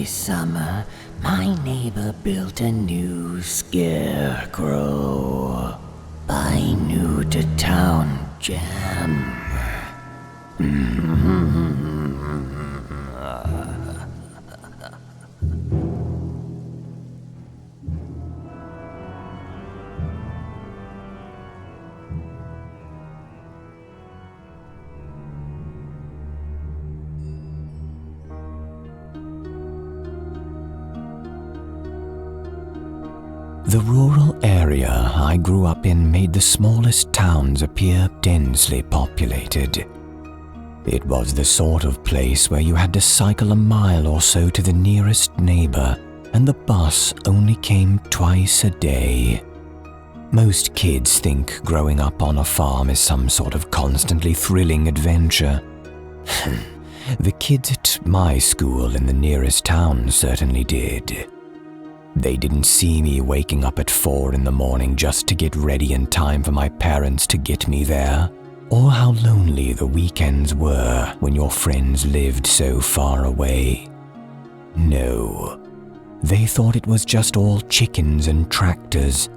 summer, my neighbor built a new Scarecrow. Buy new to town jam. The rural area I grew up in made the smallest towns appear densely populated. It was the sort of place where you had to cycle a mile or so to the nearest neighbor, and the bus only came twice a day. Most kids think growing up on a farm is some sort of constantly thrilling adventure. The kids at my school in the nearest town certainly did. They didn't see me waking up at 4 in the morning just to get ready in time for my parents to get me there, or how lonely the weekends were when your friends lived so far away. No, they thought it was just all chickens and tractors.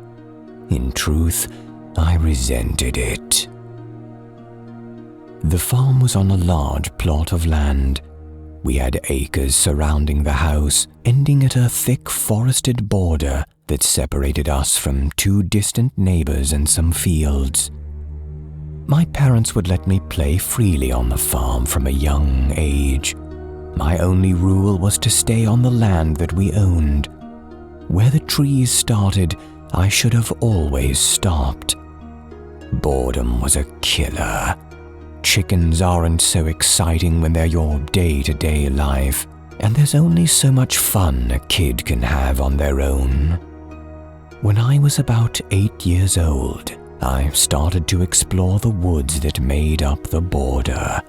In truth, I resented it. The farm was on a large plot of land. We had acres surrounding the house, ending at a thick forested border that separated us from 2 distant neighbors and some fields. My parents would let me play freely on the farm from a young age. My only rule was to stay on the land that we owned. Where the trees started, I should have always stopped. Boredom was a killer. Chickens aren't so exciting when they're your day-to-day life, and there's only so much fun a kid can have on their own. When I was about 8 years old, I started to explore the woods that made up the border,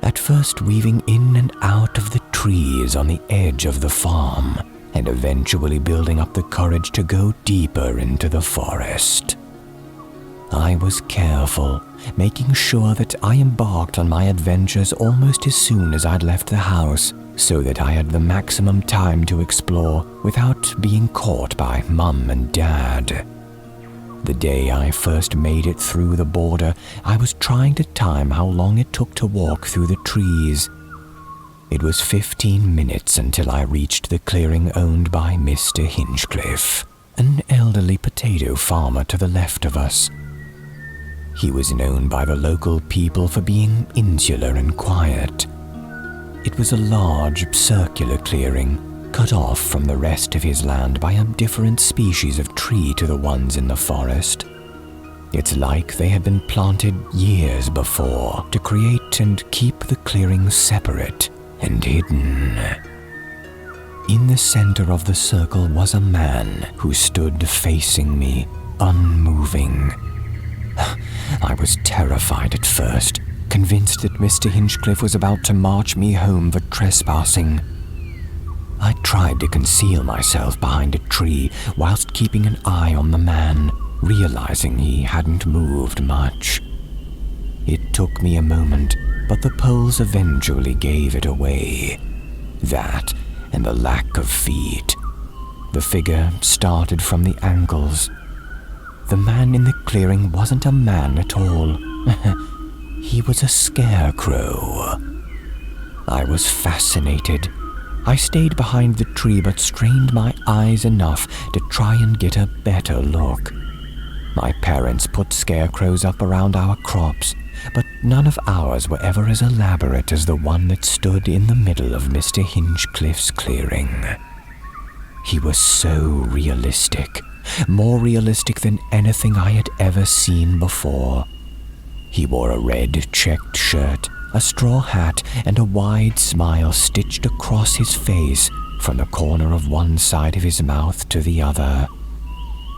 at first weaving in and out of the trees on the edge of the farm, and eventually building up the courage to go deeper into the forest. I was careful, making sure that I embarked on my adventures almost as soon as I'd left the house, so that I had the maximum time to explore without being caught by Mum and Dad. The day I first made it through the border, I was trying to time how long it took to walk through the trees. It was 15 minutes until I reached the clearing owned by Mr. Hinchcliffe, an elderly potato farmer to the left of us. He was known by the local people for being insular and quiet. It was a large, circular clearing, cut off from the rest of his land by a different species of tree to the ones in the forest. It's like they had been planted years before to create and keep the clearing separate and hidden. In the center of the circle was a man who stood facing me, unmoving. I was terrified at first, convinced that Mr. Hinchcliffe was about to march me home for trespassing. I tried to conceal myself behind a tree whilst keeping an eye on the man, realizing he hadn't moved much. It took me a moment, but the poles eventually gave it away. That and the lack of feet. The figure started from the ankles. The man in the clearing wasn't a man at all. He was a scarecrow. I was fascinated. I stayed behind the tree but strained my eyes enough to try and get a better look. My parents put scarecrows up around our crops, but none of ours were ever as elaborate as the one that stood in the middle of Mr. Hinchcliffe's clearing. He was so realistic. More realistic than anything I had ever seen before. He wore a red checked shirt, a straw hat, and a wide smile stitched across his face from the corner of one side of his mouth to the other.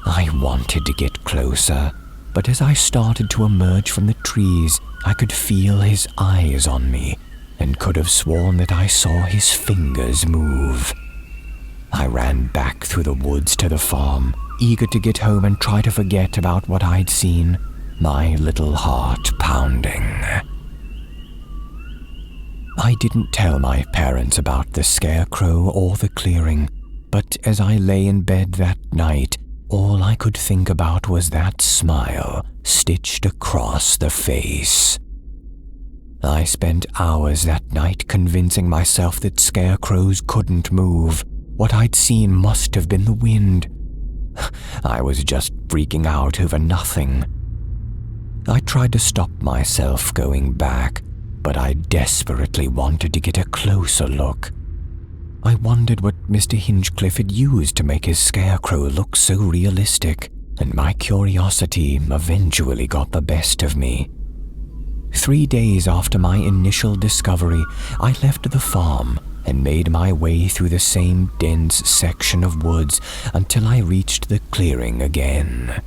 I wanted to get closer, but as I started to emerge from the trees, I could feel his eyes on me and could have sworn that I saw his fingers move. I ran back through the woods to the farm, eager to get home and try to forget about what I'd seen, my little heart pounding. I didn't tell my parents about the Scarecrow or the clearing, but as I lay in bed that night, all I could think about was that smile stitched across the face. I spent hours that night convincing myself that scarecrows couldn't move. What I'd seen must have been the wind. I was just freaking out over nothing. I tried to stop myself going back, but I desperately wanted to get a closer look. I wondered what Mr. Hinchcliffe had used to make his scarecrow look so realistic, and my curiosity eventually got the best of me. 3 days after my initial discovery, I left the farm and made my way through the same dense section of woods until I reached the clearing again.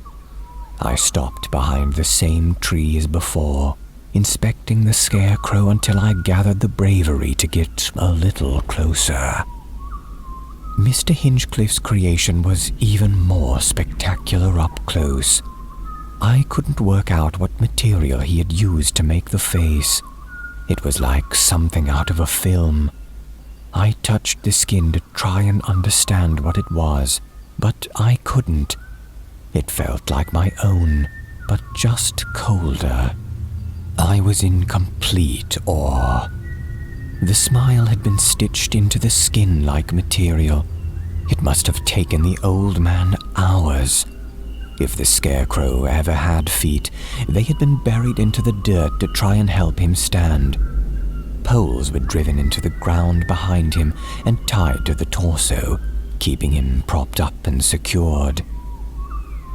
I stopped behind the same tree as before, inspecting the scarecrow until I gathered the bravery to get a little closer. Mr. Hinchcliffe's creation was even more spectacular up close. I couldn't work out what material he had used to make the face. It was like something out of a film. I touched the skin to try and understand what it was, but I couldn't. It felt like my own, but just colder. I was in complete awe. The smile had been stitched into the skin-like material. It must have taken the old man hours. If the scarecrow ever had feet, they had been buried into the dirt to try and help him stand. Poles were driven into the ground behind him and tied to the torso, keeping him propped up and secured.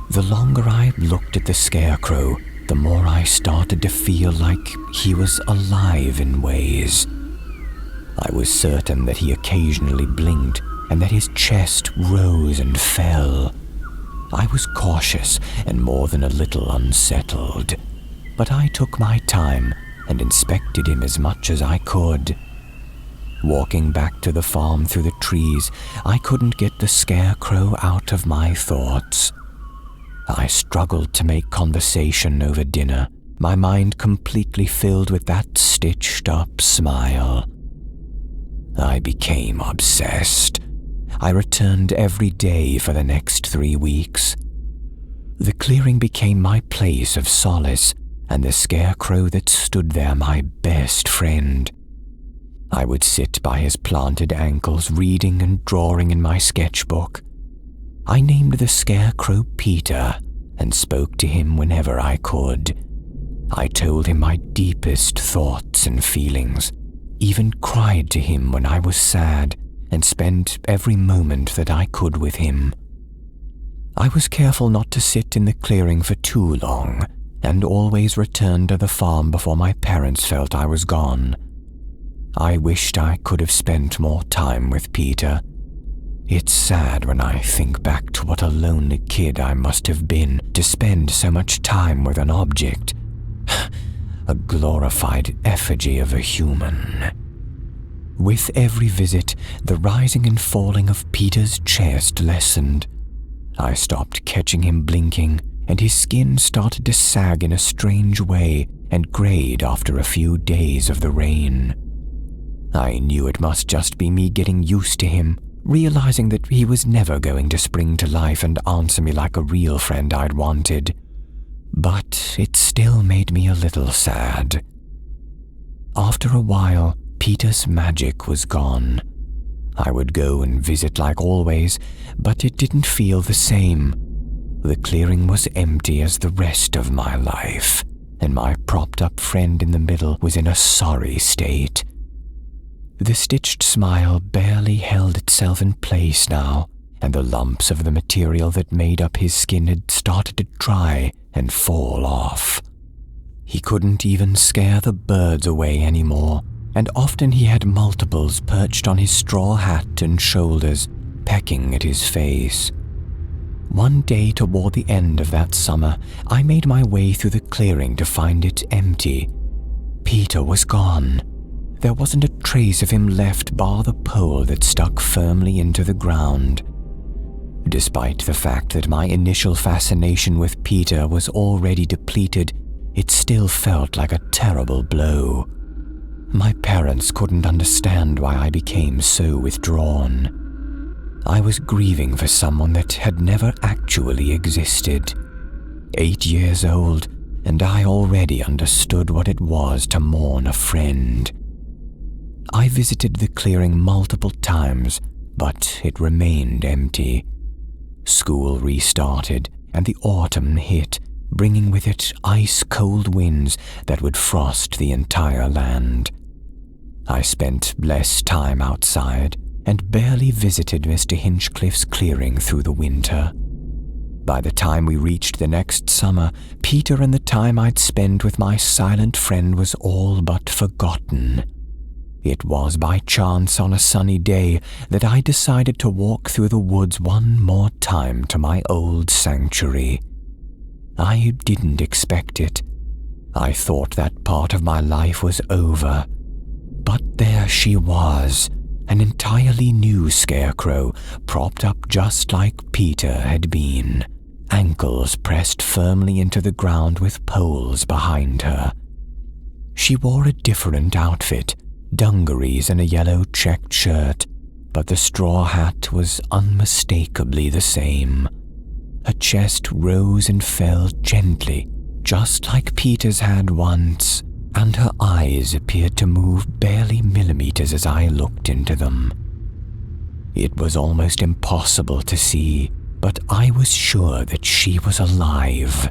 The longer I looked at the scarecrow, the more I started to feel like he was alive in ways. I was certain that he occasionally blinked and that his chest rose and fell. I was cautious and more than a little unsettled, but I took my time and inspected him as much as I could. Walking back to the farm through the trees, I couldn't get the scarecrow out of my thoughts. I struggled to make conversation over dinner, my mind completely filled with that stitched-up smile. I became obsessed. I returned every day for the next 3 weeks. The clearing became my place of solace, and the scarecrow that stood there my best friend. I would sit by his planted ankles reading and drawing in my sketchbook. I named the scarecrow Peter and spoke to him whenever I could. I told him my deepest thoughts and feelings, even cried to him when I was sad, and spent every moment that I could with him. I was careful not to sit in the clearing for too long, and always returned to the farm before my parents felt I was gone. I wished I could have spent more time with Peter. It's sad when I think back to what a lonely kid I must have been to spend so much time with an object, a glorified effigy of a human. With every visit, the rising and falling of Peter's chest lessened. I stopped catching him blinking, and his skin started to sag in a strange way and grayed after a few days of the rain. I knew it must just be me getting used to him, realizing that he was never going to spring to life and answer me like a real friend I'd wanted. But it still made me a little sad. After a while, Peter's magic was gone. I would go and visit like always, but it didn't feel the same. The clearing was empty as the rest of my life, and my propped-up friend in the middle was in a sorry state. The stitched smile barely held itself in place now, and the lumps of the material that made up his skin had started to dry and fall off. He couldn't even scare the birds away anymore, and often he had multiples perched on his straw hat and shoulders, pecking at his face. One day toward the end of that summer, I made my way through the clearing to find it empty. Peter was gone. There wasn't a trace of him left bar the pole that stuck firmly into the ground. Despite the fact that my initial fascination with Peter was already depleted, it still felt like a terrible blow. My parents couldn't understand why I became so withdrawn. I was grieving for someone that had never actually existed. 8 years old, and I already understood what it was to mourn a friend. I visited the clearing multiple times, but it remained empty. School restarted, and the autumn hit, bringing with it ice-cold winds that would frost the entire land. I spent less time outside and barely visited Mr. Hinchcliffe's clearing through the winter. By the time we reached the next summer, Peter and the time I'd spent with my silent friend was all but forgotten. It was by chance on a sunny day that I decided to walk through the woods one more time to my old sanctuary. I didn't expect it. I thought that part of my life was over. But there she was, an entirely new scarecrow, propped up just like Peter had been, ankles pressed firmly into the ground with poles behind her. She wore a different outfit, dungarees and a yellow checked shirt, but the straw hat was unmistakably the same. Her chest rose and fell gently, just like Peter's had once, and her eyes appeared to move barely millimeters as I looked into them. It was almost impossible to see, but I was sure that she was alive.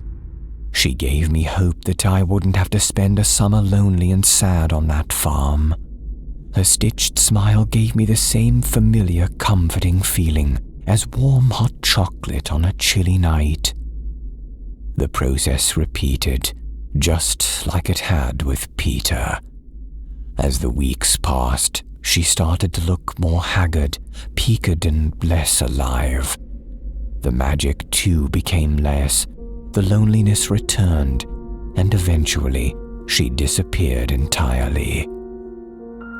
She gave me hope that I wouldn't have to spend a summer lonely and sad on that farm. Her stitched smile gave me the same familiar, comforting feeling as warm hot chocolate on a chilly night. The process repeated, just like it had with Peter. As the weeks passed, she started to look more haggard, peaked and less alive. The magic too became less, the loneliness returned, and eventually she disappeared entirely.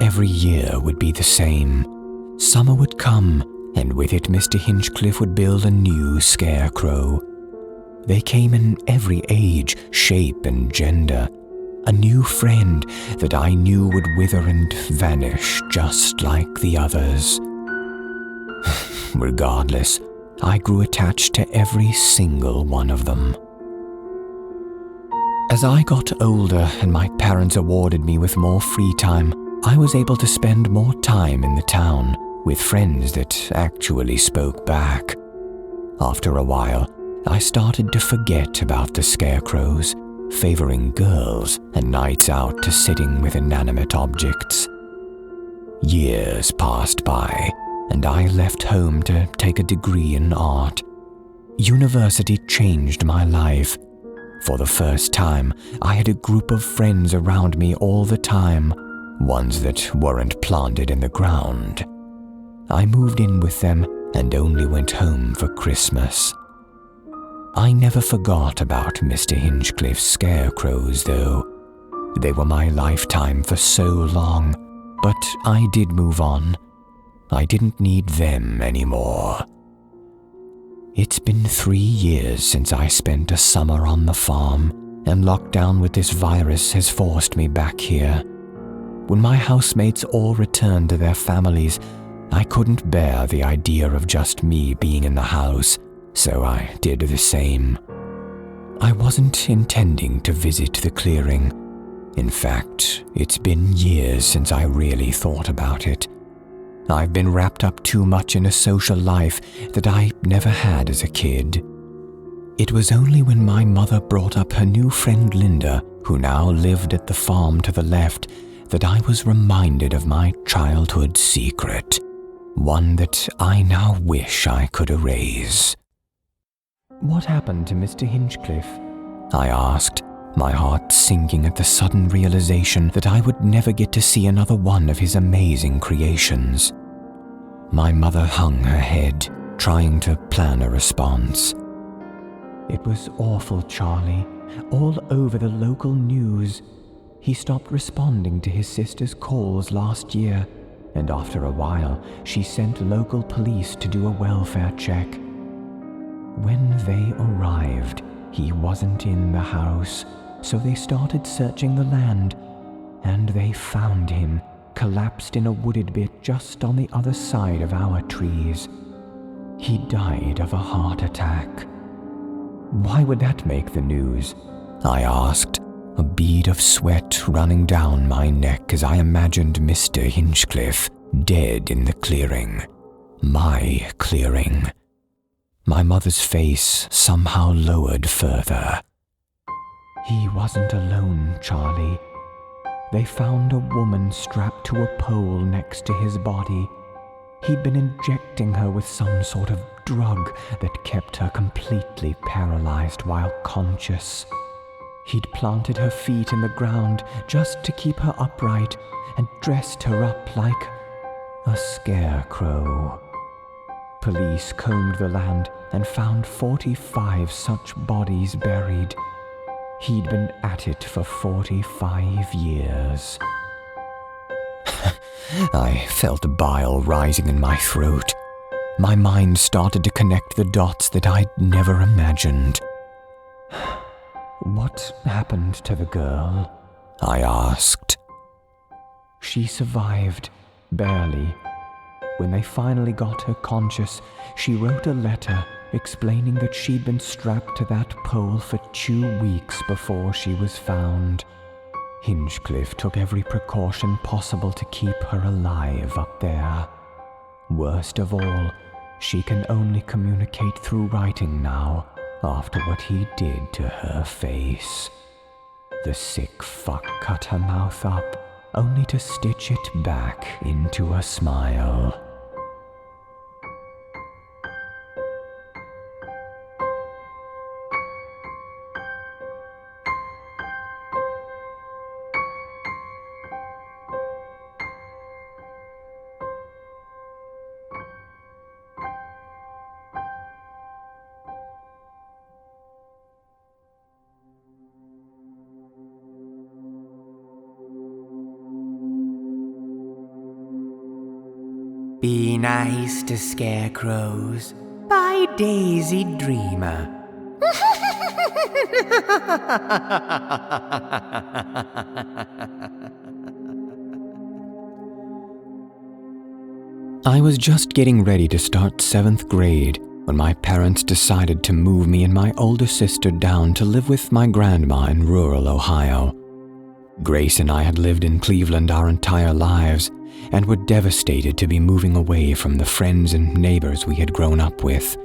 Every year would be the same. Summer would come, and with it Mr. Hinchcliffe would build a new scarecrow. They came in every age, shape, and gender. A new friend that I knew would wither and vanish just like the others. Regardless, I grew attached to every single one of them. As I got older and my parents awarded me with more free time, I was able to spend more time in the town with friends that actually spoke back. After a while, I started to forget about the scarecrows, favoring girls and nights out to sitting with inanimate objects. Years passed by, and I left home to take a degree in art. University changed my life. For the first time, I had a group of friends around me all the time, ones that weren't planted in the ground. I moved in with them and only went home for Christmas. I never forgot about Mr. Hinchcliffe's scarecrows, though. They were my lifetime for so long, but I did move on. I didn't need them anymore. It's been 3 years since I spent a summer on the farm, and lockdown with this virus has forced me back here. When my housemates all returned to their families, I couldn't bear the idea of just me being in the house, so I did the same. I wasn't intending to visit the clearing. In fact, it's been years since I really thought about it. I've been wrapped up too much in a social life that I never had as a kid. It was only when my mother brought up her new friend Linda, who now lived at the farm to the left, that I was reminded of my childhood secret, one that I now wish I could erase. "What happened to Mr. Hinchcliffe?" I asked, my heart sinking at the sudden realization that I would never get to see another one of his amazing creations. My mother hung her head, trying to plan a response. "It was awful, Charlie. All over the local news. He stopped responding to his sister's calls last year, and after a while, she sent local police to do a welfare check. When they arrived, he wasn't in the house, so they started searching the land. and they found him, collapsed in a wooded bit just on the other side of our trees. He died of a heart attack. Why would that make the news? I asked, a bead of sweat running down my neck as I imagined Mr. Hinchcliffe dead in the clearing. My clearing. My mother's face somehow lowered further. He wasn't alone, Charlie. They found a woman strapped to a pole next to his body. He'd been injecting her with some sort of drug that kept her completely paralyzed while conscious. He'd planted her feet in the ground just to keep her upright and dressed her up like a scarecrow. Police combed the land and found 45 such bodies buried. He'd been at it for 45 years. I felt bile rising in my throat. My mind started to connect the dots that I'd never imagined. What happened to the girl? I asked. She survived, barely. When they finally got her conscious, she wrote a letter explaining that she'd been strapped to that pole for 2 weeks before she was found. Hinchcliffe took every precaution possible to keep her alive up there. Worst of all, she can only communicate through writing now, after what he did to her face. The sick fuck cut her mouth up, only to stitch it back into a smile. Be Nice to Scarecrows by Daisy Dreamer. I was just getting ready to start 7th grade when my parents decided to move me and my older sister down to live with my grandma in rural Ohio. Grace and I had lived in Cleveland our entire lives and were devastated to be moving away from the friends and neighbors we had grown up with.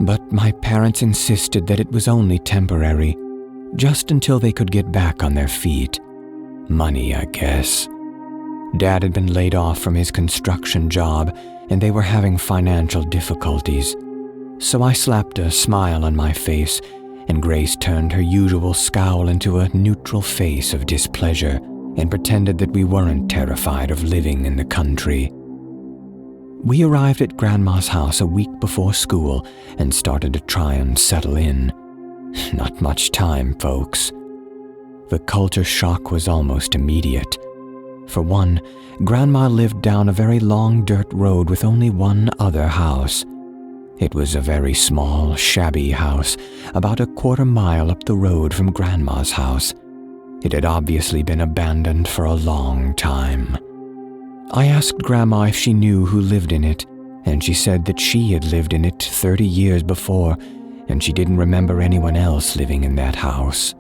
But my parents insisted that it was only temporary, just until they could get back on their feet. Money, I guess. Dad had been laid off from his construction job, and they were having financial difficulties. So I slapped a smile on my face, and Grace turned her usual scowl into a neutral face of displeasure and pretended that we weren't terrified of living in the country. We arrived at Grandma's house a week before school and started to try and settle in. Not much time, folks. The culture shock was almost immediate. For one, Grandma lived down a very long dirt road with only one other house. It was a very small, shabby house, about a quarter mile up the road from Grandma's house. It had obviously been abandoned for a long time. I asked Grandma if she knew who lived in it, and she said that she had lived in it 30 years before, and she didn't remember anyone else living in that house.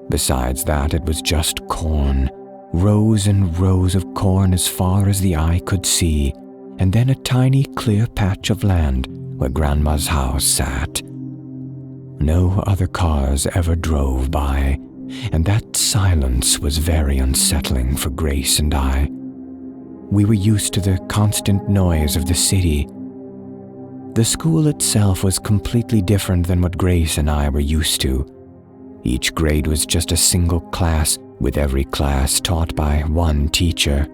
Besides that, it was just corn, rows and rows of corn as far as the eye could see, and then a tiny clear patch of land where Grandma's house sat. No other cars ever drove by, and that silence was very unsettling for Grace and I. We were used to the constant noise of the city. The school itself was completely different than what Grace and I were used to. Each grade was just a single class, with every class taught by one teacher.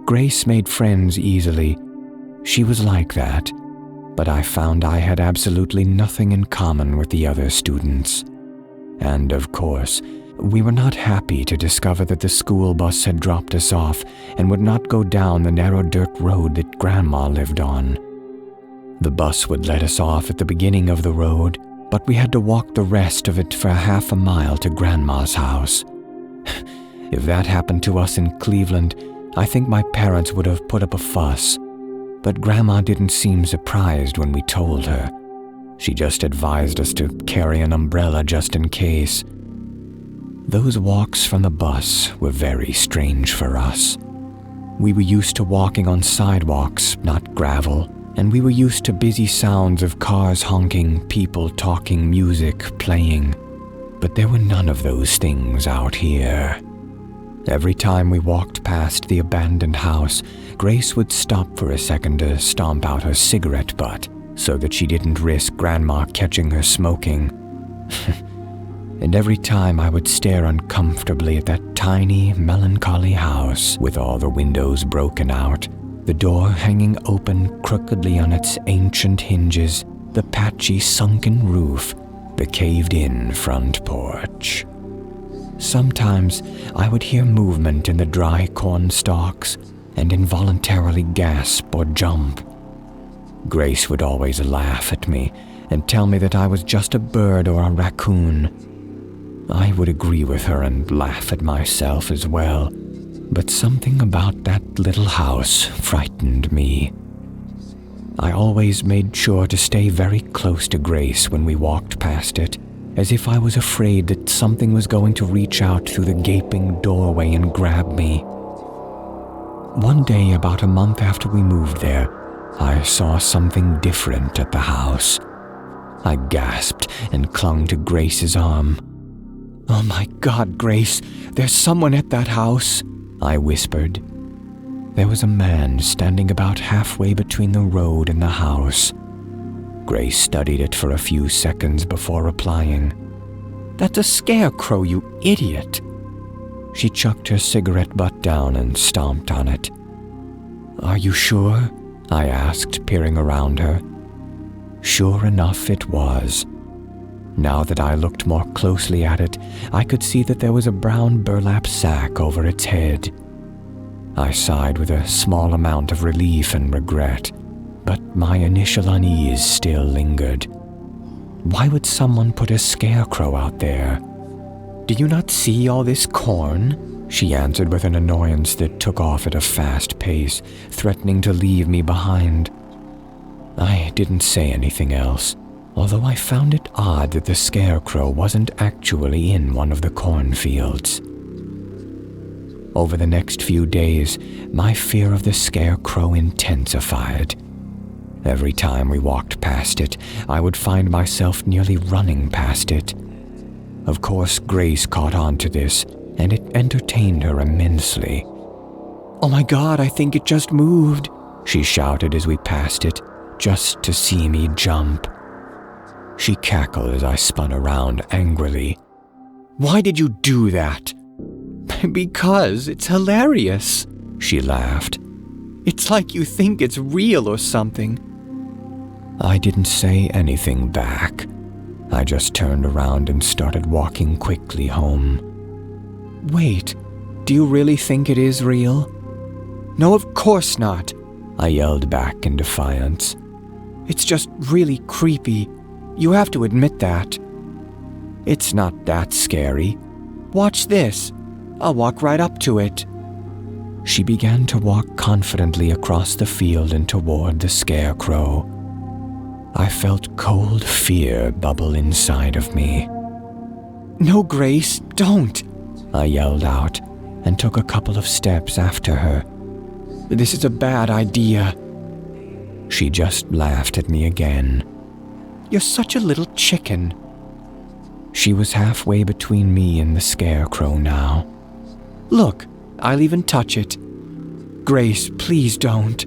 Grace made friends easily. She was like that, but I found I had absolutely nothing in common with the other students. And of course, we were not happy to discover that the school bus had dropped us off and would not go down the narrow dirt road that Grandma lived on. The bus would let us off at the beginning of the road, but we had to walk the rest of it for half a mile to Grandma's house. If that happened to us in Cleveland, I think my parents would have put up a fuss. But Grandma didn't seem surprised when we told her. She just advised us to carry an umbrella just in case. Those walks from the bus were very strange for us. We were used to walking on sidewalks, not gravel, and we were used to busy sounds of cars honking, people talking, music playing. But there were none of those things out here. Every time we walked past the abandoned house, Grace would stop for a second to stomp out her cigarette butt so that she didn't risk Grandma catching her smoking. And every time I would stare uncomfortably at that tiny, melancholy house with all the windows broken out, the door hanging open crookedly on its ancient hinges, the patchy sunken roof, the caved-in front porch. Sometimes I would hear movement in the dry corn stalks and involuntarily gasp or jump. Grace would always laugh at me and tell me that I was just a bird or a raccoon. I would agree with her and laugh at myself as well, but something about that little house frightened me. I always made sure to stay very close to Grace when we walked past it, as if I was afraid that something was going to reach out through the gaping doorway and grab me. One day, about a month after we moved there, I saw something different at the house. I gasped and clung to Grace's arm. "Oh my God, Grace, there's someone at that house," I whispered. There was a man standing about halfway between the road and the house. Grace studied it for a few seconds before replying. "That's a scarecrow, you idiot." She chucked her cigarette butt down and stomped on it. "Are you sure?" I asked, peering around her. Sure enough, it was. Now that I looked more closely at it, I could see that there was a brown burlap sack over its head. I sighed with a small amount of relief and regret, but my initial unease still lingered. Why would someone put a scarecrow out there? "Do you not see all this corn?" she answered with an annoyance that took off at a fast pace, threatening to leave me behind. I didn't say anything else, although I found it odd that the scarecrow wasn't actually in one of the cornfields. Over the next few days, my fear of the scarecrow intensified. Every time we walked past it, I would find myself nearly running past it. Of course, Grace caught on to this, and it entertained her immensely. "Oh my God, I think it just moved," she shouted as we passed it, just to see me jump. She cackled as I spun around angrily. "Why did you do that?" "Because it's hilarious," she laughed. "It's like you think it's real or something." I didn't say anything back. I just turned around and started walking quickly home. "Wait, do you really think it is real?" "No, of course not," I yelled back in defiance. "It's just really creepy. You have to admit that." "It's not that scary. Watch this. I'll walk right up to it." She began to walk confidently across the field and toward the scarecrow. I felt cold fear bubble inside of me. "No, Grace, don't!" I yelled out and took a couple of steps after her. "This is a bad idea." She just laughed at me again. "You're such a little chicken." She was halfway between me and the scarecrow now. "Look, I'll even touch it." "Grace, please don't,"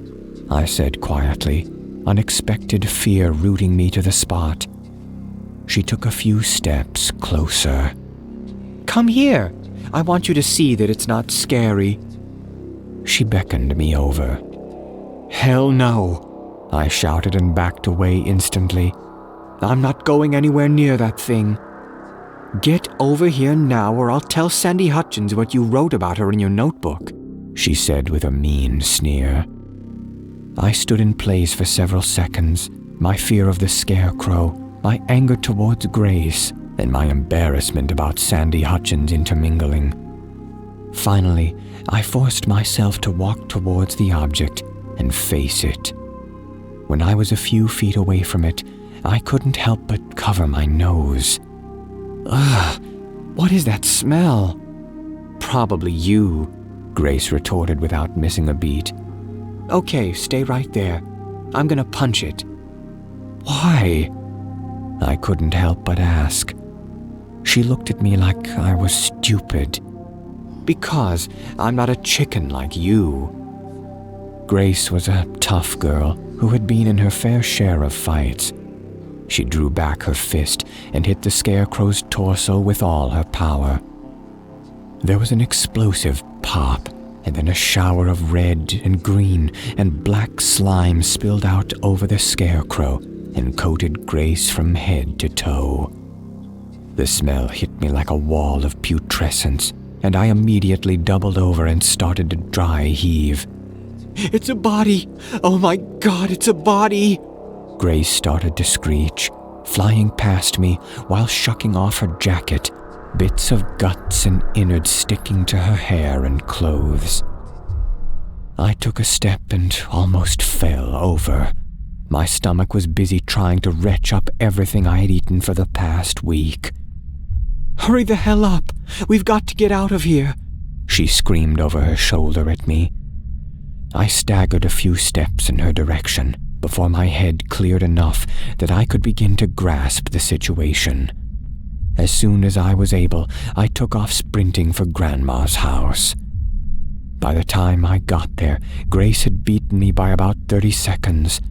I said quietly, unexpected fear rooting me to the spot. She took a few steps closer. "Come here. I want you to see that it's not scary." She beckoned me over. "Hell no," I shouted and backed away instantly. "I'm not going anywhere near that thing." "Get over here now or I'll tell Sandy Hutchins what you wrote about her in your notebook," she said with a mean sneer. I stood in place for several seconds, my fear of the scarecrow, my anger towards Grace, and my embarrassment about Sandy Hutchins intermingling. Finally, I forced myself to walk towards the object and face it. When I was a few feet away from it, I couldn't help but cover my nose. Ugh, what is that smell? Probably you, Grace retorted without missing a beat. Okay, stay right there. I'm gonna punch it. Why? I couldn't help but ask. She looked at me like I was stupid. Because I'm not a chicken like you. Grace was a tough girl who had been in her fair share of fights. She drew back her fist and hit the Scarecrow's torso with all her power. There was an explosive pop, and then a shower of red and green and black slime spilled out over the Scarecrow and coated Grace from head to toe. The smell hit me like a wall of putrescence, and I immediately doubled over and started to dry heave. It's a body! Oh my God, it's a body! Grace started to screech, flying past me while shucking off her jacket, bits of guts and innards sticking to her hair and clothes. I took a step and almost fell over. My stomach was busy trying to retch up everything I had eaten for the past week. Hurry the hell up! We've got to get out of here! She screamed over her shoulder at me. I staggered a few steps in her direction before my head cleared enough that I could begin to grasp the situation. As soon as I was able, I took off sprinting for Grandma's house. By the time I got there, Grace had beaten me by about 30 seconds.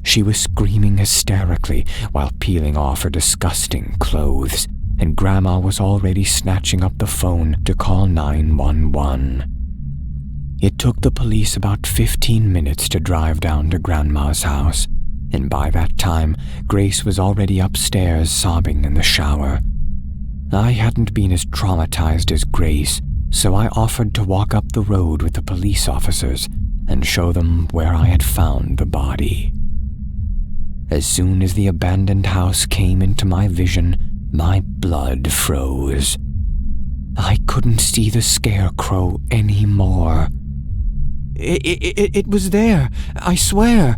She was screaming hysterically while peeling off her disgusting clothes, and Grandma was already snatching up the phone to call 911. It took the police about 15 minutes to drive down to Grandma's house, and by that time, Grace was already upstairs sobbing in the shower. I hadn't been as traumatized as Grace, so I offered to walk up the road with the police officers and show them where I had found the body. As soon as the abandoned house came into my vision, my blood froze. I couldn't see the Scarecrow anymore. It was there, I swear,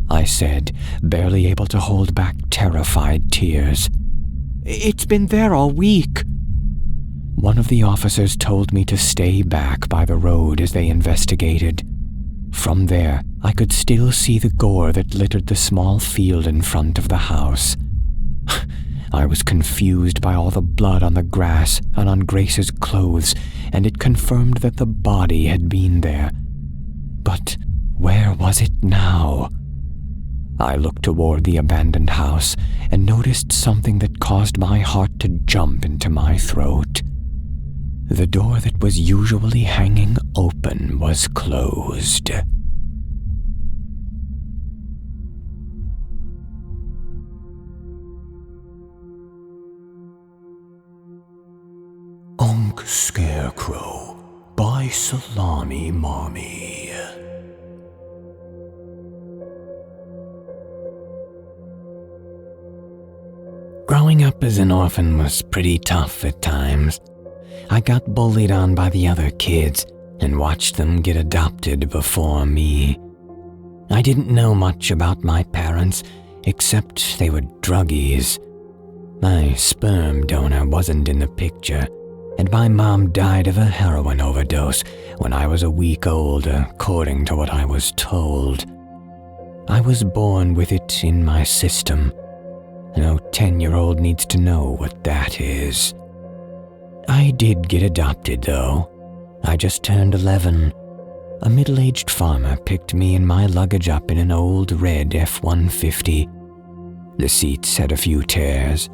I said, barely able to hold back terrified tears. It's been there all week. One of the officers told me to stay back by the road as they investigated. From there, I could still see the gore that littered the small field in front of the house. I was confused by all the blood on the grass and on Grace's clothes, and it confirmed that the body had been there. But where was it now? I looked toward the abandoned house and noticed something that caused my heart to jump into my throat. The door that was usually hanging open was closed. Scarecrow by Salami Mommy. Growing up as an orphan was pretty tough at times. I got bullied on by the other kids and watched them get adopted before me. I didn't know much about my parents, except they were druggies. My sperm donor wasn't in the picture, and my mom died of a heroin overdose when I was a week old, according to what I was told. I was born with it in my system. No 10-year-old needs to know what that is. I did get adopted, though. I just turned 11. A middle-aged farmer picked me and my luggage up in an old red F-150. The seats had a few tears.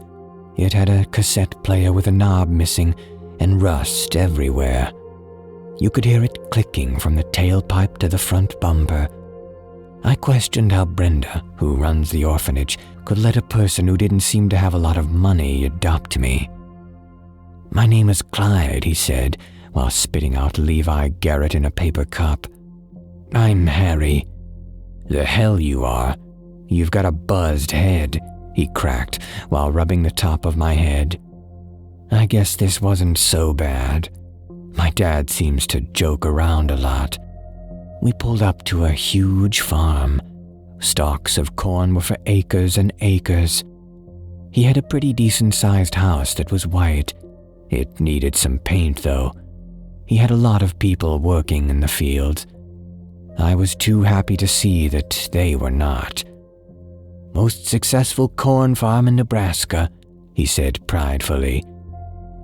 It had a cassette player with a knob missing and rust everywhere. You could hear it clicking from the tailpipe to the front bumper. I questioned how Brenda, who runs the orphanage, could let a person who didn't seem to have a lot of money adopt me. My name is Clyde, he said, while spitting out Levi Garrett in a paper cup. I'm Harry. The hell you are. You've got a buzzed head, he cracked while rubbing the top of my head. I guess this wasn't so bad. My dad seems to joke around a lot. We pulled up to a huge farm. Stalks of corn were for acres and acres. He had a pretty decent-sized house that was white. It needed some paint, though. He had a lot of people working in the fields. I was too happy to see that they were not. "Most successful corn farm in Nebraska," he said pridefully.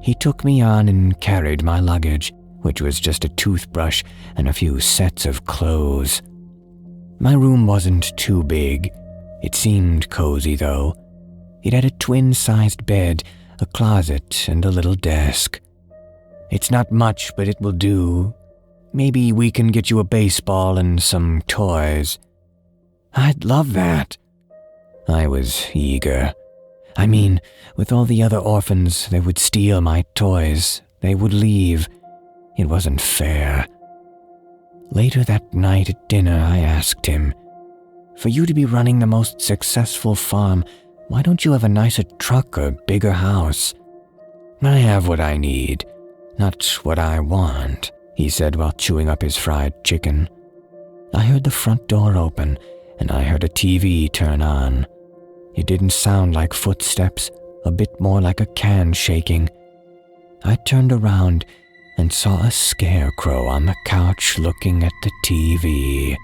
He took me on and carried my luggage, which was just a toothbrush and a few sets of clothes. My room wasn't too big. It seemed cozy, though. It had a twin-sized bed, a closet, and a little desk. "It's not much, but it will do. Maybe we can get you a baseball and some toys." "I'd love that." I was eager. I mean, with all the other orphans, they would steal my toys. They would leave. It wasn't fair. Later that night at dinner, I asked him, "For you to be running the most successful farm, why don't you have a nicer truck or bigger house?" "I have what I need, not what I want," he said while chewing up his fried chicken. I heard the front door open, and I heard a TV turn on. It didn't sound like footsteps, a bit more like a can shaking. I turned around and saw a scarecrow on the couch looking at the TV.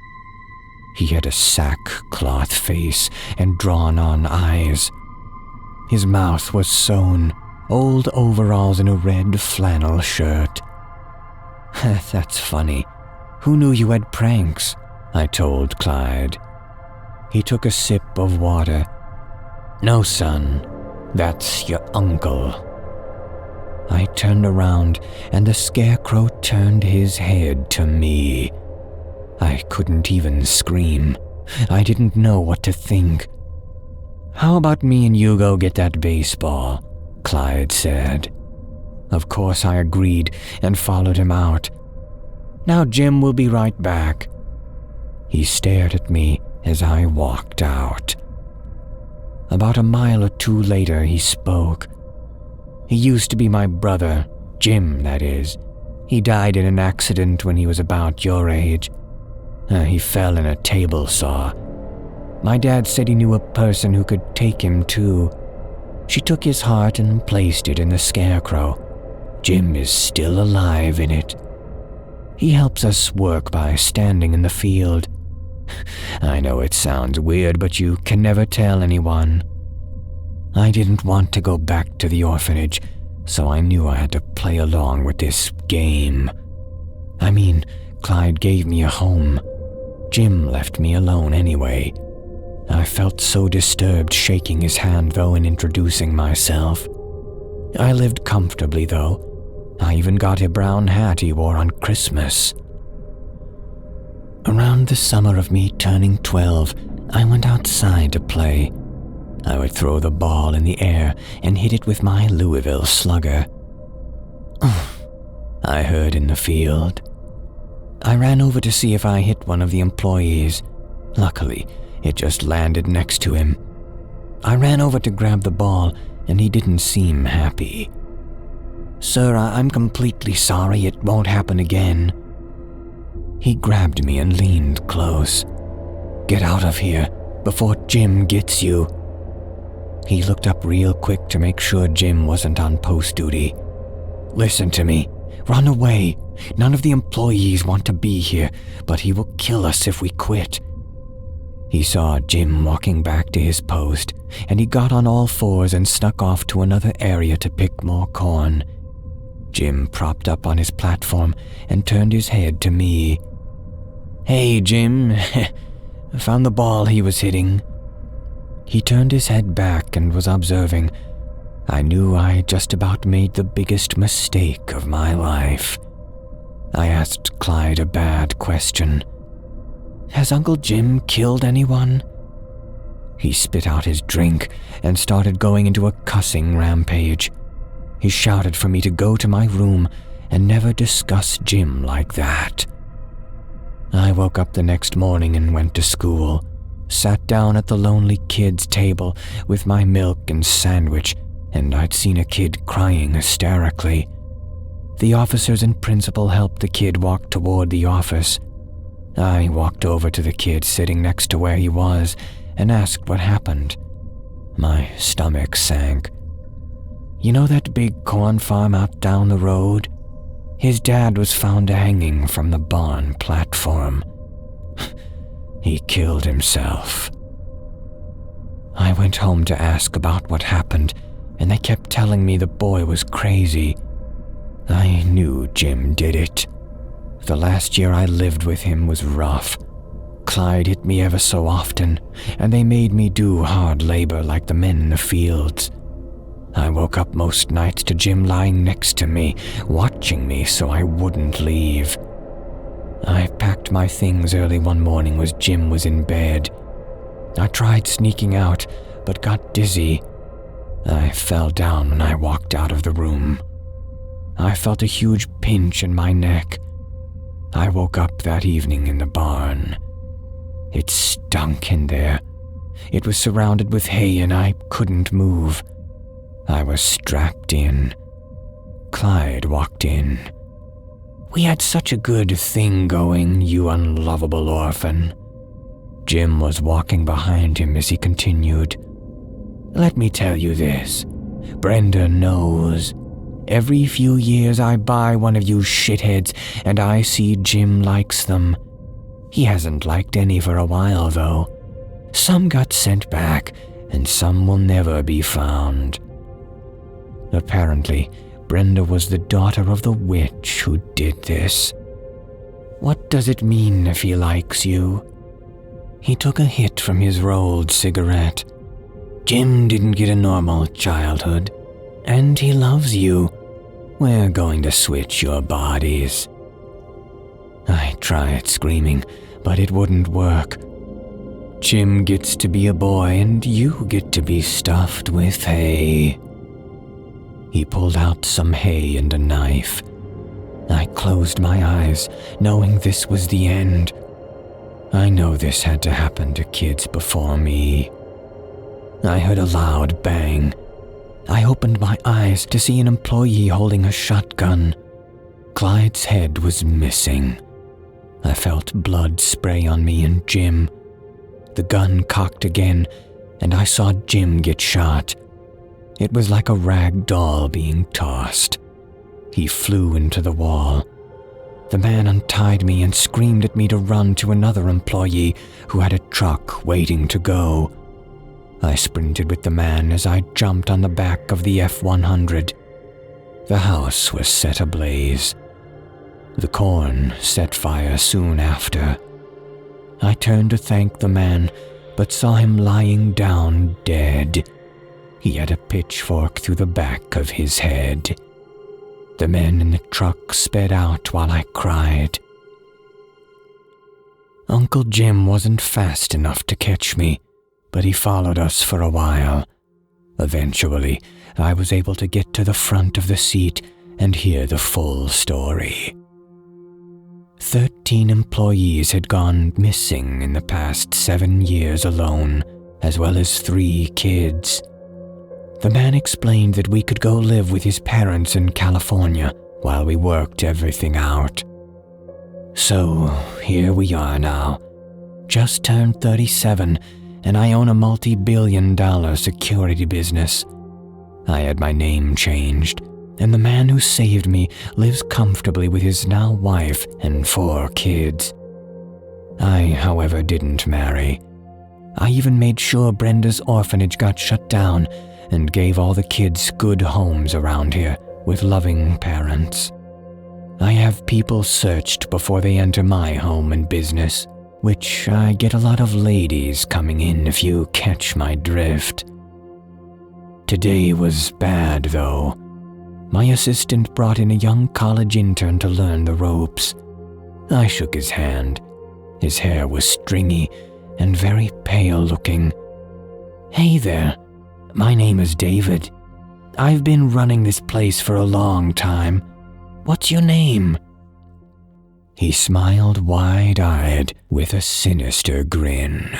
He had a sackcloth face and drawn-on eyes. His mouth was sewn, old overalls and a red flannel shirt. "That's funny. Who knew you had pranks?" I told Clyde. He took a sip of water. "No, son. That's your uncle." I turned around, and the scarecrow turned his head to me. I couldn't even scream. I didn't know what to think. "How about me and you go get that baseball?" Clyde said. Of course I agreed and followed him out. "Now Jim will be right back." He stared at me as I walked out. About a mile or two later, he spoke. "He used to be my brother, Jim, that is. He died in an accident when he was about your age. He fell in a table saw. My dad said he knew a person who could take him too. She took his heart and placed it in the scarecrow. Jim is still alive in it. He helps us work by standing in the field. I know it sounds weird, but you can never tell anyone." I didn't want to go back to the orphanage, so I knew I had to play along with this game. I mean, Clyde gave me a home. Jim left me alone anyway. I felt so disturbed shaking his hand, though, and introducing myself. I lived comfortably, though. I even got a brown hat he wore on Christmas. Around the summer of me turning 12, I went outside to play. I would throw the ball in the air and hit it with my Louisville slugger. I heard in the field. I ran over to see if I hit one of the employees. Luckily, it just landed next to him. I ran over to grab the ball, and he didn't seem happy. "Sir, I'm completely sorry. It won't happen again." He grabbed me and leaned close. "Get out of here before Jim gets you." He looked up real quick to make sure Jim wasn't on post duty. "Listen to me. Run away. None of the employees want to be here, but he will kill us if we quit." He saw Jim walking back to his post, and he got on all fours and snuck off to another area to pick more corn. Jim propped up on his platform and turned his head to me. "Hey, Jim. Found the ball he was hitting." He turned his head back and was observing. I knew I just about made the biggest mistake of my life. I asked Clyde a bad question. "Has Uncle Jim killed anyone?" He spit out his drink and started going into a cussing rampage. He shouted for me to go to my room and never discuss Jim like that. I woke up the next morning and went to school, sat down at the lonely kid's table with my milk and sandwich, and I'd seen a kid crying hysterically. The officers and principal helped the kid walk toward the office. I walked over to the kid sitting next to where he was and asked what happened. My stomach sank. You know that big corn farm out down the road? His dad was found hanging from the barn platform. He killed himself. I went home to ask about what happened, and they kept telling me the boy was crazy. I knew Jim did it. The last year I lived with him was rough. Clyde hit me ever so often, and they made me do hard labor like the men in the fields. I woke up most nights to Jim lying next to me, watching me so I wouldn't leave. I packed my things early one morning as Jim was in bed. I tried sneaking out, but got dizzy. I fell down when I walked out of the room. I felt a huge pinch in my neck. I woke up that evening in the barn. It stunk in there. It was surrounded with hay and I couldn't move. I was strapped in. Clyde walked in. We had such a good thing going, you unlovable orphan. Jim was walking behind him as he continued. Let me tell you this. Brenda knows. Every few years I buy one of you shitheads and I see Jim likes them. He hasn't liked any for a while though. Some got sent back and some will never be found. Apparently, Brenda was the daughter of the witch who did this. What does it mean if he likes you? He took a hit from his rolled cigarette. Jim didn't get a normal childhood, and he loves you. We're going to switch your bodies. I tried screaming, but it wouldn't work. Jim gets to be a boy, and you get to be stuffed with hay. He pulled out some hay and a knife. I closed my eyes, knowing this was the end. I know this had to happen to kids before me. I heard a loud bang. I opened my eyes to see an employee holding a shotgun. Clyde's head was missing. I felt blood spray on me and Jim. The gun cocked again, and I saw Jim get shot. It was like a rag doll being tossed. He flew into the wall. The man untied me and screamed at me to run to another employee who had a truck waiting to go. I sprinted with the man as I jumped on the back of the F-100. The house was set ablaze. The corn set fire soon after. I turned to thank the man, but saw him lying down dead. He had a pitchfork through the back of his head. The men in the truck sped out while I cried. Uncle Jim wasn't fast enough to catch me, but he followed us for a while. Eventually, I was able to get to the front of the seat and hear the full story. 13 employees had gone missing in the past 7 years alone, as well as 3 kids. The man explained that we could go live with his parents in California while we worked everything out. So, here we are now. Just turned 37, and I own a multi-billion-dollar security business. I had my name changed, and the man who saved me lives comfortably with his now wife and 4 kids. I, however, didn't marry. I even made sure Brenda's orphanage got shut down and gave all the kids good homes around here with loving parents. I have people searched before they enter my home and business, which I get a lot of ladies coming in if you catch my drift. Today was bad, though. My assistant brought in a young college intern to learn the ropes. I shook his hand. His hair was stringy and very pale looking. Hey there. My name is David. I've been running this place for a long time. What's your name? He smiled wide-eyed with a sinister grin.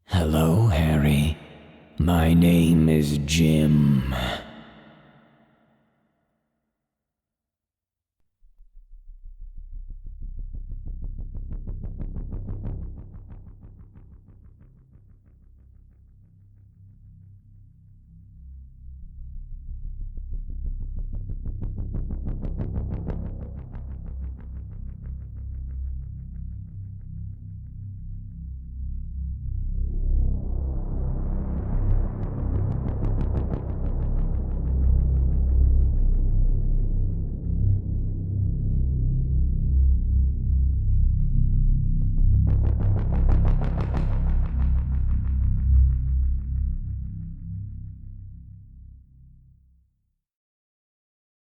Hello, Harry. My name is Jim.